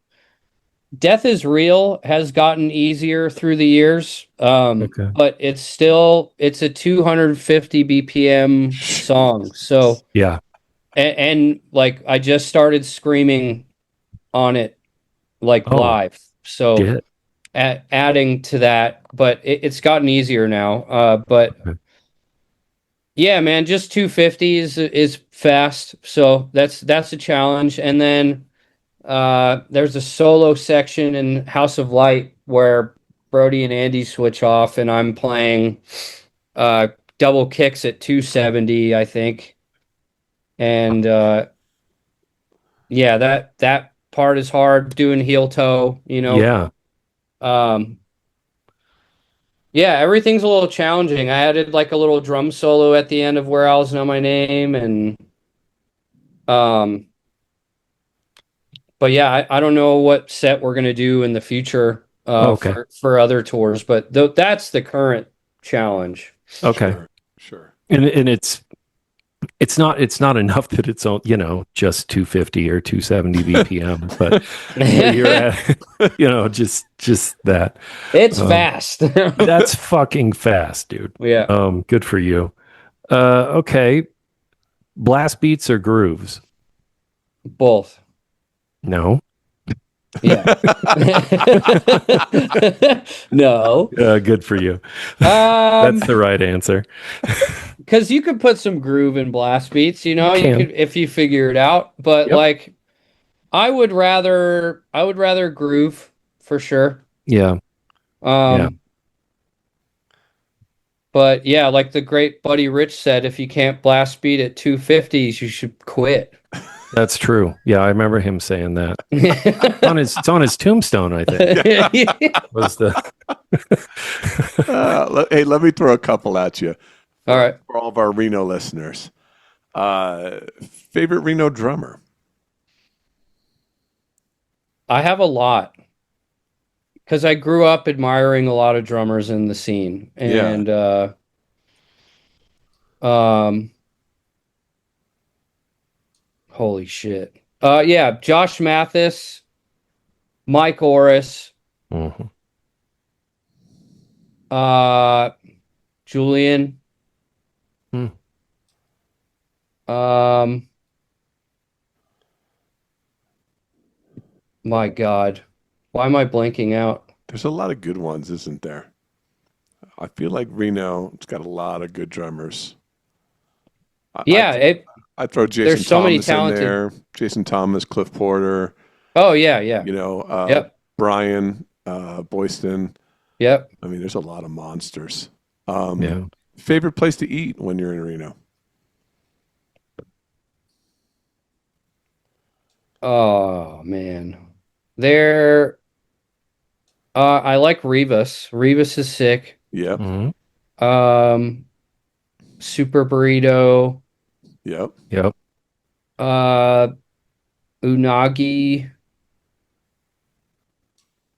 Death is Real has gotten easier through the years. Okay. But it's a 250 BPM song. So Yeah. and like I just started screaming on it like Oh, live. So shit. adding to that, but it's gotten easier now. But Okay. yeah, man, just 250 is fast. So that's a challenge. And then there's a solo section in House of Light where Brody and Andy switch off, and I'm playing uh, double kicks at 270, I think. And yeah, that part is hard doing heel toe. Yeah. Um, yeah, everything's a little challenging. I added like a little drum solo at the end of Where Owls Know My Name, and um, but yeah, I don't know what set we're gonna do in the future Okay. for other tours, but that's the current challenge. Okay. Sure, sure. And it's not enough that it's on, just 250 or 270 BPM, but you're at, just that. It's Um, fast. that's fucking fast, dude. Yeah, Good for you. Okay. Blast beats or grooves? both. No. Yeah. No. Good for you. Um, That's the right answer. because you could put some groove in blast beats, you Can. could if you figure it out. But Yep. like, I would rather groove for sure. Yeah. Yeah. Um, but yeah, like the great Buddy Rich said, if you can't blast beat at 250s, you should quit. That's true. Yeah, I remember him saying that. It's on his tombstone, I think. Was the Hey, let me throw a couple at you All right. for all of our Reno listeners. Favorite Reno drummer? I have a lot because I grew up admiring a lot of drummers in the scene. Yeah. And um holy shit. Yeah, Josh Mathis, Mike Orris, Mhm. uh Julian, Hmm. um my God. Why am I blanking out? There's a lot of good ones, isn't there? I feel like Reno, it's got a lot of good drummers. I, I, Yeah, I throw Jason there's so many Thomas in talented. there. Jason Thomas, Cliff Porter, Oh yeah, yeah. you know, Yep, Brian Boyston. yep. I mean, there's a lot of monsters. Um, Yeah. Favorite place to eat when you're in Reno? Oh man, there. I like Rivas. Rivas is sick. Yep, Hmm. Um, Super Burrito. yep. Yep. Uh, Unagi.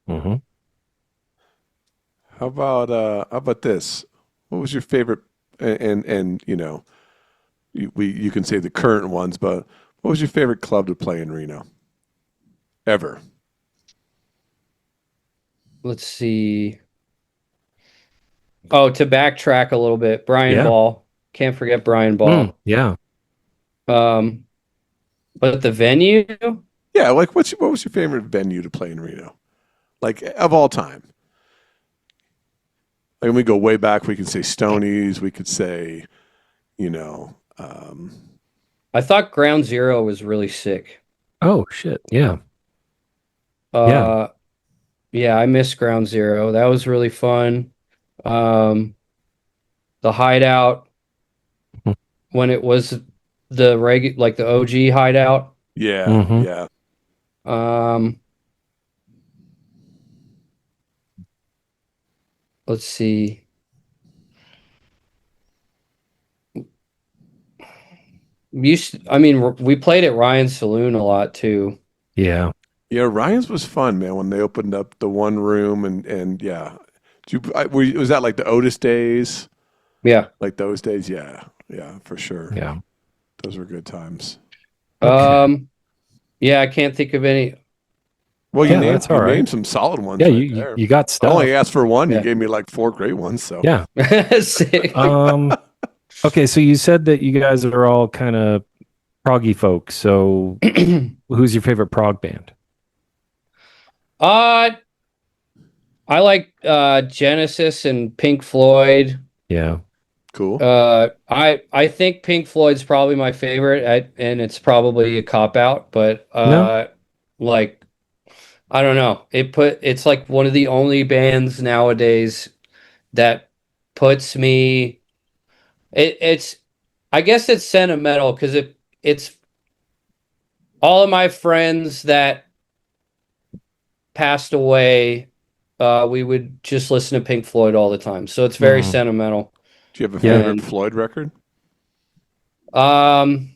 Hmm. How about this? What was your favorite? And you know, you can say the current ones, but what was your favorite club to play in Reno ever? Let's see. Oh, to backtrack a little bit, Brian Yeah. Ball. Can't forget Brian Mm, Ball. yeah. Um, but the venue, Yeah, like what was your favorite venue to play in Reno? Like of all time? Like when we go way back, we could say Stonies. We could say, you know, I thought Ground Zero was really sick. Oh shit. Yeah. Yeah. Uh, yeah, I miss Ground Zero. That was really fun. Um, the Hideout when it was like the OG Hideout. yeah, Hmm. yeah. Um, let's see. I mean, we played at Ryan's Saloon a lot too. Yeah. Yeah, Ryan's was fun, man. When they opened up the one room and yeah, was that like the Otis days? Yeah. Like those days? Yeah, yeah, for sure. Yeah. Those were good times. Okay. Um, yeah, I can't think of any. Well, Yeah, that's all you right. named some solid ones Yeah, right you there. you got I only stuff. asked for one. You Yeah. gave me like four great ones. So Yeah. Sick. Okay, so you said that you guys are all kind of proggy folk. So who's your favorite prog band? Uh, I like Genesis and Pink Floyd. Yeah. cool. I think Pink Floyd's probably my favorite, and it's probably a cop out, but No? like I don't know. It's like one of the only bands nowadays that puts me. It's I guess it's sentimental because it's all of my friends that passed away. We would just listen to Pink Floyd all the time, so it's very Mhm. sentimental. Do you have a Yeah. favorite And Floyd record? um,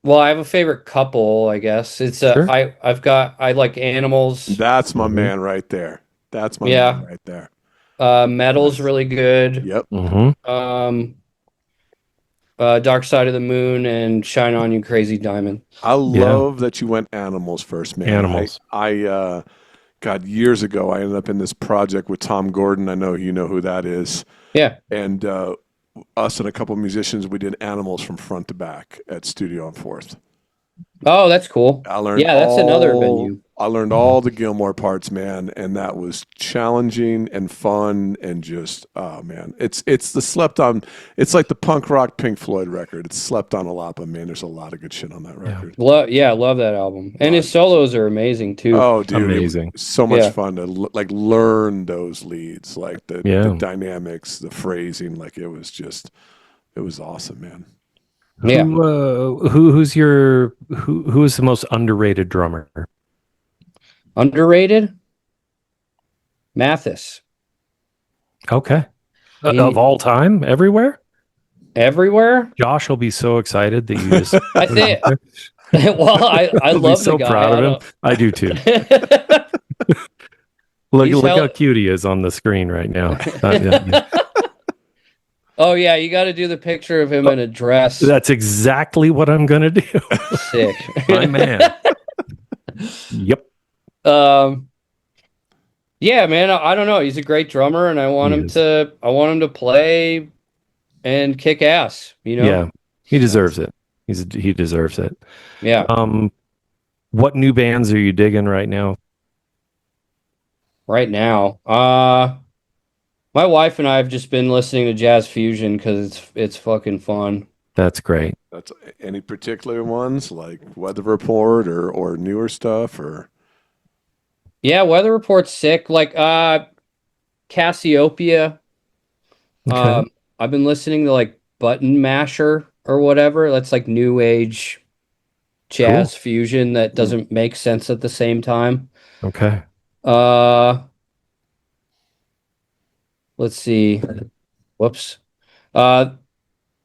well, I have a favorite couple, I guess. Sure. I like Animals. That's my Hmm. man right there. That's my man Yeah. right there. Metal's Nice. really good. Yep. Hmm. Um, Dark Side of the Moon and Shine On You Crazy Diamond. I Yeah. love that you went animals first, man. Animals. God, years ago, I ended up in this project with Tom Gordon. I know you know who that is. Yeah. And us and a couple of musicians, we did animals from front to back at Studio on Fourth. Oh, that's cool. I learned Yeah, that's another venue. all the Gilmore parts, man, and that was challenging and fun and just oh man, it's the slept on. It's like the punk rock Pink Floyd record. It's slept on a lot, but man, there's a lot of good shit on that Yeah. record. Yeah, I love that album. And his solos are amazing too. Oh, dude, it was Amazing. so much Yeah. fun to like learn those leads, like the Yeah. dynamics, the phrasing. Like it was awesome, man. Yeah. Who is the most underrated drummer? Underrated? Mathis. Okay. Of He all time, everywhere? everywhere? Josh will be so excited that you just I think well, I He'll be love the so guy. proud of him. I do too. Look He's look how held- cute he is on the screen right now. Yeah. Oh yeah, you got to do the picture of him in a dress. That's exactly what I'm gonna do. Sick. My man. Yep. Um, yeah, man. I don't know. He's a great drummer, and He is. I want him to play and kick ass. You know. Yeah. He deserves it. He deserves it. Yeah. What new bands are you digging right now? Right now, my wife and I have just been listening to jazz fusion because it's fucking fun. That's great. That's any particular ones like Weather Report or newer stuff or Yeah, Weather Report's sick. Like Cassiopeia. Okay. I've been listening to like Button Masher or whatever. That's like new age Cool. jazz fusion that mm, doesn't make sense at the same time. Okay. Uh, let's see. Whoops. Uh,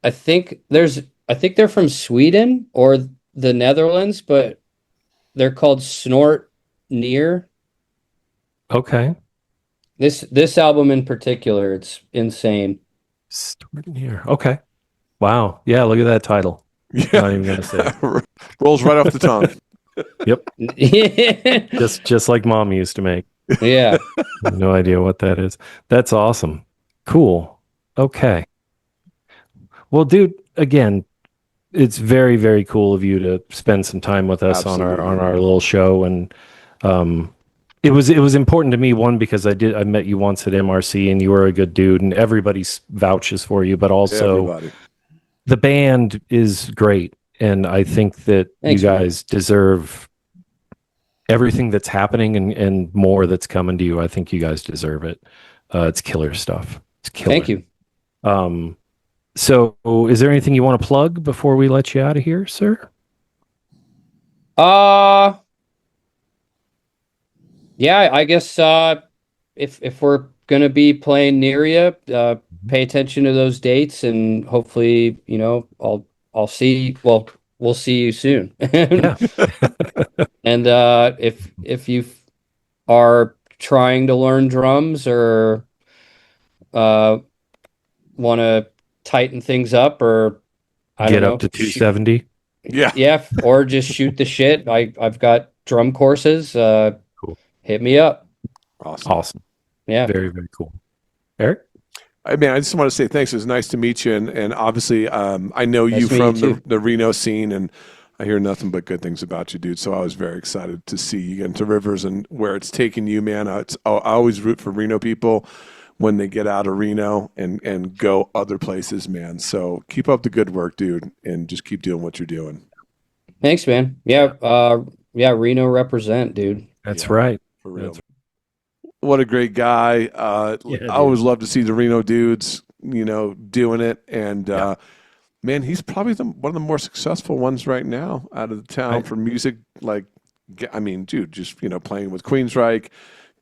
I think they're from Sweden or the Netherlands, but they're called Snort Near. Okay. This album in particular, it's insane. Starting here. Okay. Wow. Yeah, look at that title. Not even gonna say it. yeah, rolls right off the tongue. Yep. Yeah. Just like mom used to make. Yeah. No idea what that is. That's awesome. Cool. Okay. Well, dude, again, it's very, very cool of you to spend some time with us on Absolutely. our little show. And um it was important to me, one, because I met you once at MRC and you were a good dude and everybody vouches for you, but also Everybody. the band is great. And I think that you Thanks, man. guys deserve everything that's happening and more that's coming to you. I think you guys deserve it. It's killer stuff. It's Thank killer. you. Um, so is there anything you want to plug before we let you out of here, sir? Uh yeah, I guess if we're gonna be playing near you, pay attention to those dates and hopefully, I'll see we'll see you soon. Yeah. And if you are trying to learn drums or uh want to tighten things up or I don't Get up know, to 270. Yeah. yeah, or just shoot the shit. I've got drum courses. Cool. Hit me up. Awesome. Awesome. Yeah. Very, very cool. Eric? I mean, I just want to say thanks. It was nice to meet you, and obviously, I know Nice you to meet you from too. the Reno scene, and I hear nothing but good things about you, dude. So I was very excited to see you get into Rivers and where it's taking you, man. I always root for Reno people when they get out of Reno and go other places, man. So keep up the good work, dude, and just keep doing what you're doing. Thanks, man. Yeah. Yeah. Reno represent, dude. That's Yeah, right. for real. That's What a great guy. Yeah, I dude. always love to see the Reno dudes, doing it. And Yeah. man, he's probably one of the more successful ones right now out of the town I, for music. Like, I mean, dude, just playing with Queensryche,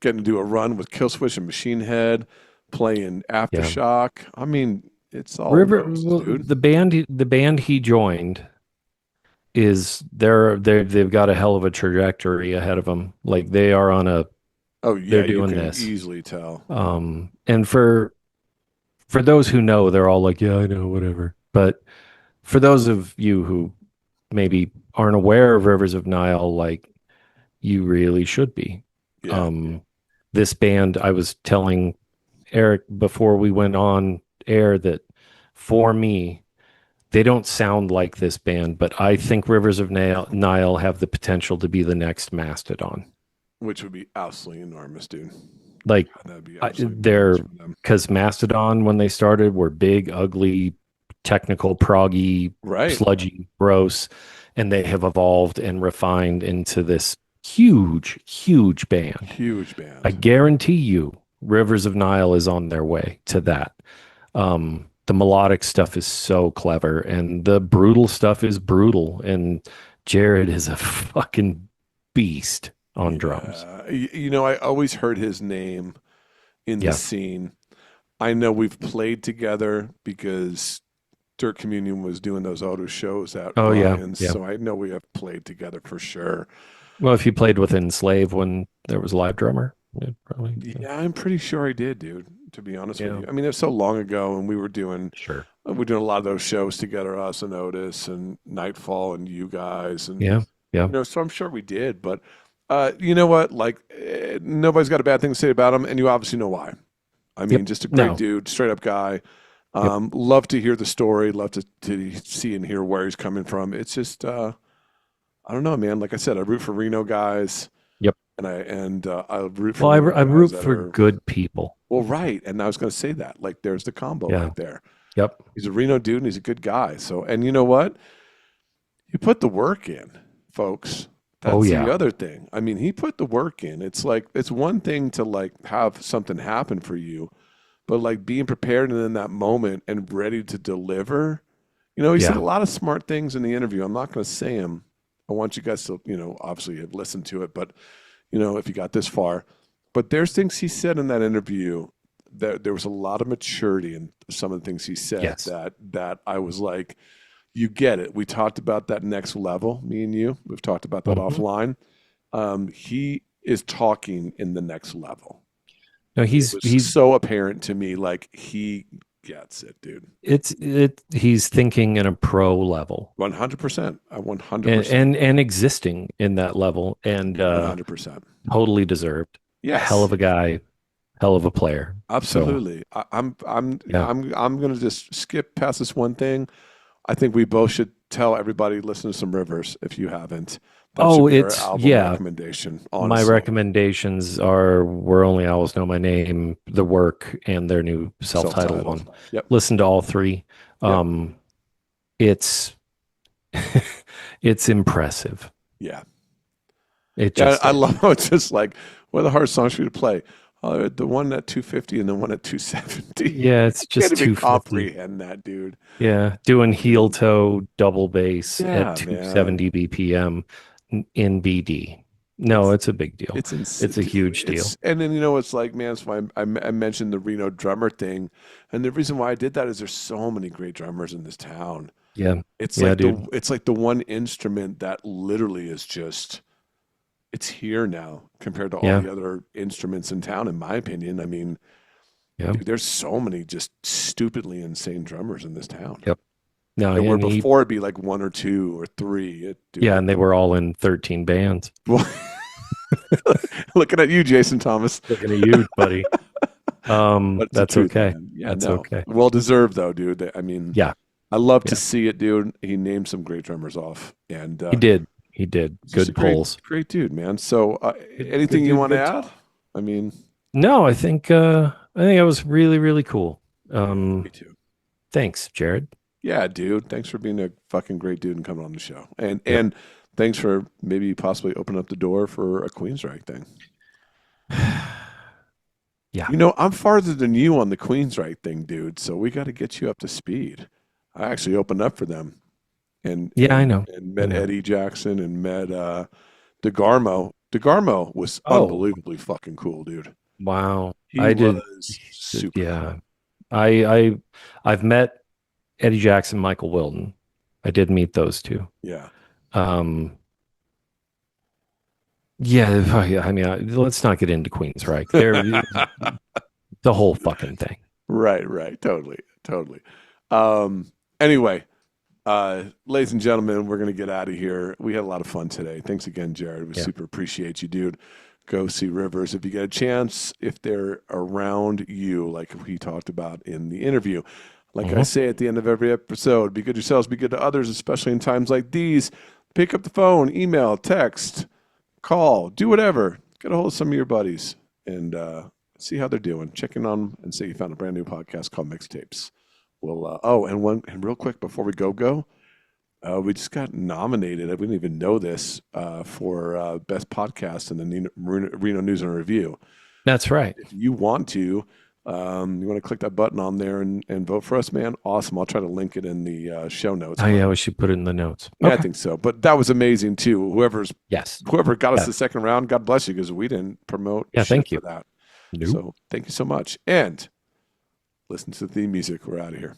getting to do a run with Killswitch and Machine Head, playing yeah. Aftershock. I mean, it's all roses, Well, dude. the band he joined they've got a hell of a trajectory ahead of them. Like they are on a Oh yeah, they're you doing can this. easily tell. And for those who know, they're all like, yeah, I know, whatever. But for those of you who maybe aren't aware of Rivers of Nile, like you really should be. Yeah, Um, this band, I was telling Eric before we went on air that for me, they don't sound like this band, but I think Rivers of Nile have the potential to be the next Mastodon. which would be absolutely enormous, dude. Like God, that'd be absolutely they're bananas for them. because Mastodon when they started were big, ugly, technical, proggy, Right. sludgy, gross, and they have evolved and refined into this huge, huge band. Huge I band. guarantee you, Rivers of Nile is on their way to that. The melodic stuff is so clever, and the brutal stuff is brutal. And Jared is a fucking beast on drums. Yeah. I always heard his name in the Yeah. scene. I know we've played together because Dirt Communion was doing those auto shows at Oh yeah, Ryan's. yeah. So I know we have played together for sure. Well, if you played with Enslave when there was a live drummer, yeah, probably. Yeah, I'm pretty sure I did, dude, to be honest with Yeah. you. I mean, it was so long ago and Sure. we're doing a lot of those shows together, us and Otis and Nightfall and you guys. And, Yeah. Yeah. so I'm sure we did. But you know what? Like, nobody's got a bad thing to say about him. And you obviously know why. I mean, Yep. just a great No. dude, straight up guy. Yep. Love to hear the story. Love to see and hear where he's coming from. It's just, I don't know, man. Like I said, I root for Reno guys, Yep. and I root for Well, Reno I guys root that for are good people. well, right. And I was going to say that. Like, there's the combo Yeah. right there. Yep. He's a Reno dude, and he's a good guy. So, and you know what? You put the work in, folks. Oh That's the yeah. other thing. I mean, he put the work in. It's like it's one thing to like have something happen for you, but like being prepared and in that moment and ready to deliver. You know, he said a Yeah. lot of smart things in the interview. I'm not going to say them. I want you guys to, obviously have listened to it, but if you got this far. But there's things he said in that interview that there was a lot of maturity in some of the things he said Yes. that I was like, you get it. We talked about that next level, me and you. We've talked about that Mhm. offline. He is talking in the next level. No, It was so apparent to me, like he gets it, dude. he's thinking in a pro level 100%. I 100%. and existing in that level and 100%. totally deserved. Hell Yes. of a guy, hell of a player. So Absolutely. yeah. I'm gonna just skip past this one thing. I think we both should tell everybody listen to some Rivers if you haven't. That should Oh, be our it's album yeah. recommendation, My honestly. recommendations are Where Only Owls Know My Name, The Work, and their new self-titled Self-titled. one. Yep. Listen to all three. Yep. It's it's impressive. Yeah. It Yeah. just I is. love how it's just like what are the hardest songs for you to play? The one at 250 and the one at 270. Yeah, it's I can't just even 250. comprehend that, dude. Yeah, doing I heel mean, toe double bass at yeah, man. 270 BPM in BD. No, It's it's a big deal. it's insane, It's a dude. huge deal. It's and then it's like, man, that's why I mentioned the Reno drummer thing, and the reason why I did that is there's so many great drummers in this town. Yeah. It's Yeah, like dude. the one instrument that literally is just it's here now compared to all Yeah. the other instruments in town, in my opinion. I mean, Yeah. dude, there's so many just stupidly insane drummers in this town. Yep. No, Where and he before it'd be like one or two or three. yeah, and they were all in 13 bands. Well, looking at you, Jason Thomas. Looking at you, buddy. But it's the That's truth, okay. man. Yeah, That's no. okay. Well deserved though, dude. I mean, Yeah. I love to Yeah. see it, dude. He named some great drummers off, and He did. He did. he's just a Good great, polls. great dude, man. So, Good anything you dude, want to good add? talk. I mean, No, I think that was really, really cool. me too. Thanks, Jared. Yeah, dude. Thanks for being a fucking great dude and coming on the show, and Yep. and thanks for maybe possibly opening up the door for a Queensryche thing. Yeah. I'm farther than you on the Queensryche thing, dude. So we got to get you up to speed. I actually opened up for them and Yeah, I and know. and I met know. Eddie Jackson and met DeGarmo. DeGarmo was Oh, unbelievably fucking cool, dude. wow. He I did. was super Yeah. cool. I've met Eddie Jackson, Michael Wilton. I did meet those two. Yeah. Um, yeah, I mean, let's not get into Queensryche. They're the whole fucking thing. Right, right. Totally, totally. Anyway, ladies and gentlemen, we're gonna get out of here. We had a lot of fun today. Thanks again, Jared. We Yeah. super appreciate you, dude. Go see Rivers if you get a chance, if they're around you, like we talked about in the interview. Like I Mhm. say at the end of every episode, be good to yourselves, be good to others, especially in times like these. Pick up the phone, email, text, call, do whatever. Get a hold of some of your buddies and see how they're doing. Check in on them and say you found a brand new podcast called Mixtapes. We'll and real quick before we go, we just got nominated. We didn't even know this for best podcast in the Reno News and Review. That's right. If you want to, you want to click that button on there and vote for us, man. Awesome. I'll try to link it in the show notes. Oh, yeah, we should put it in the notes. Yeah, I Okay. think so. But that was amazing too. Yes. Whoever got us Yeah. the second round, God bless you, because we didn't promote Yeah, shit thank for you. that. Nope. So thank you so much. And listen to the theme music. We're out of here.